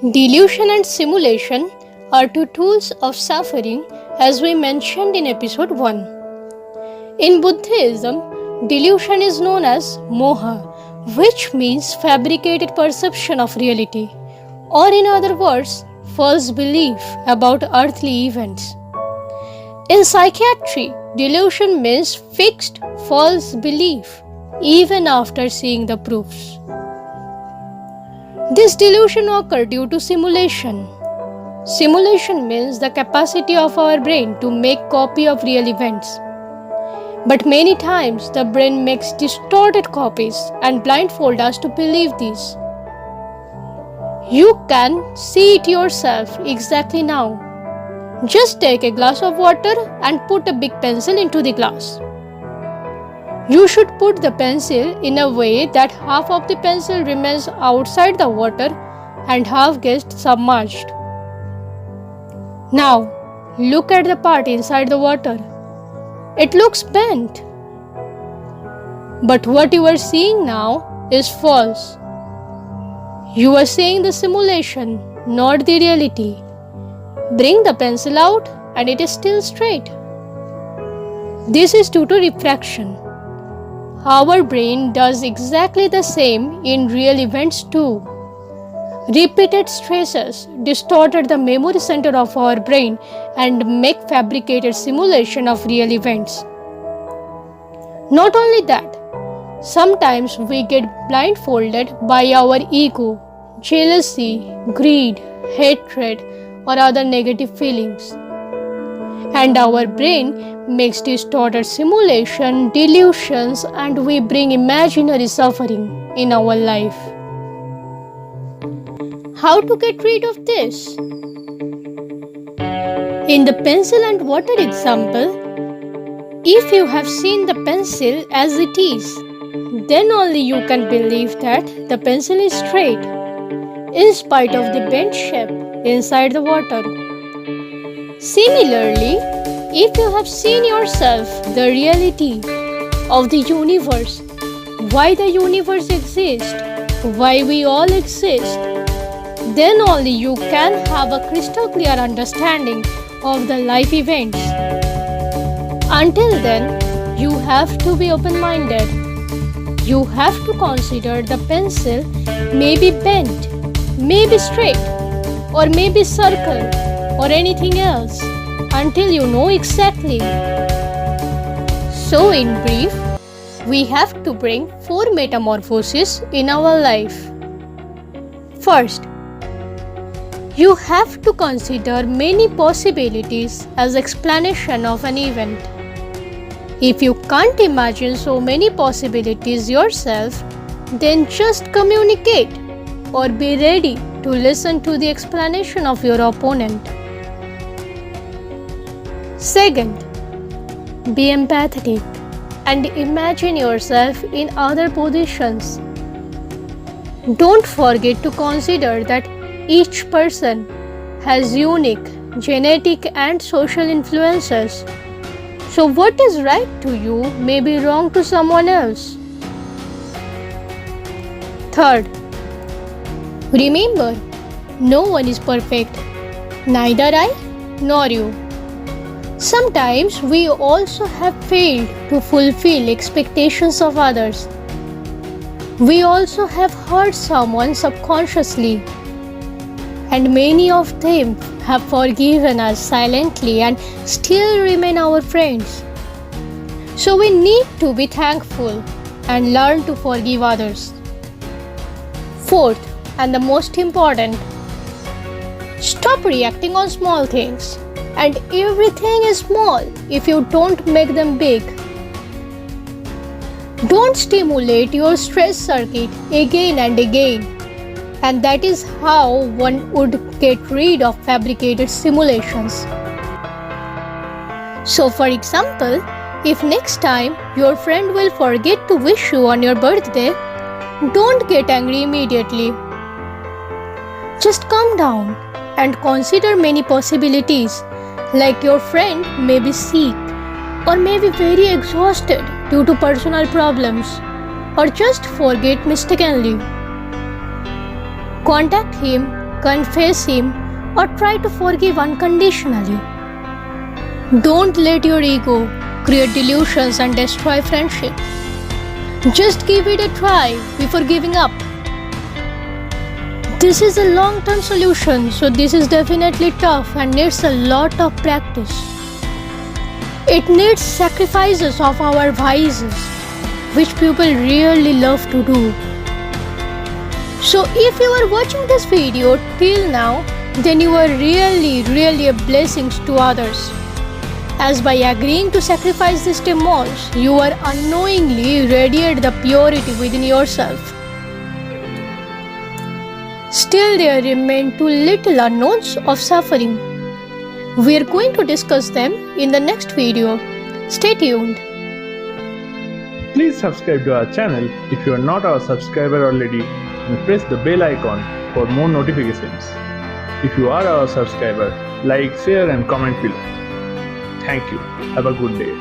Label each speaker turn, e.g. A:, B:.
A: Delusion and simulation are two tools of suffering, as we mentioned in episode 1. In Buddhism, delusion is known as moha, which means fabricated perception of reality, or in other words, false belief about earthly events. In psychiatry, delusion means fixed false belief, even after seeing the proofs. This delusion occurs due to simulation. Simulation means the capacity of our brain to make copy of real events. But many times the brain makes distorted copies and blindfold us to believe these. You can see it yourself exactly now. Just take a glass of water and put a big pencil into the glass. You should put the pencil in a way that half of the pencil remains outside the water and half gets submerged. Now, look at the part inside the water. It looks bent. But what you are seeing now is false. You are seeing the simulation, not the reality. Bring the pencil out and it is still straight. This is due to refraction. Our brain does exactly the same in real events too. Repeated stresses distorted the memory center of our brain and make fabricated simulation of real events. Not only that, sometimes we get blindfolded by our ego, jealousy, greed, hatred, or other negative feelings. And our brain makes distorted simulation, delusions, and we bring imaginary suffering in our life. How to get rid of this? In the pencil and water example, if you have seen the pencil as it is, then only you can believe that the pencil is straight, in spite of the bent shape inside the water. Similarly, if you have seen yourself the reality of the universe, why the universe exists, why we all exist, then only you can have a crystal clear understanding of the life events. Until then, you have to be open-minded. You have to consider the pencil may be bent, may be straight, or may be circle, or anything else, until you know exactly. So in brief, we have to bring 4 metamorphoses in our life. First, you have to consider many possibilities as explanation of an event. If you can't imagine so many possibilities yourself, then just communicate or be ready to listen to the explanation of your opponent. Second, be empathetic and imagine yourself in other positions. Don't forget to consider that each person has unique genetic and social influences. So what is right to you may be wrong to someone else. Third, remember, no one is perfect, neither I nor you. Sometimes we also have failed to fulfill expectations of others. We also have hurt someone subconsciously, and many of them have forgiven us silently and still remain our friends. So we need to be thankful and learn to forgive others. Fourth, and the most important, stop reacting on small things. And everything is small if you don't make them big. Don't stimulate your stress circuit again and again. And that is how one would get rid of fabricated simulations. So for example, if next time your friend will forget to wish you on your birthday, don't get angry immediately. Just calm down and consider many possibilities, like your friend may be sick or may be very exhausted due to personal problems, or just forget mistakenly. Contact him confess Him, or try to forgive unconditionally. Don't let your ego create delusions and destroy friendship. Just give it a try before giving up. This is a long-term solution, so this is definitely tough and needs a lot of practice. It needs sacrifices of our vices, which people really love to do. So if you are watching this video till now, then you are really a blessing to others. As by agreeing to sacrifice these demons, you are unknowingly radiate the purity within yourself. Still there remain two little unknowns of suffering. We are going to discuss them in the next video. Stay tuned.
B: Please subscribe to our channel if you are not our subscriber already and press the bell icon for more notifications. If you are our subscriber, like, share and comment below. Thank you. Have a good day.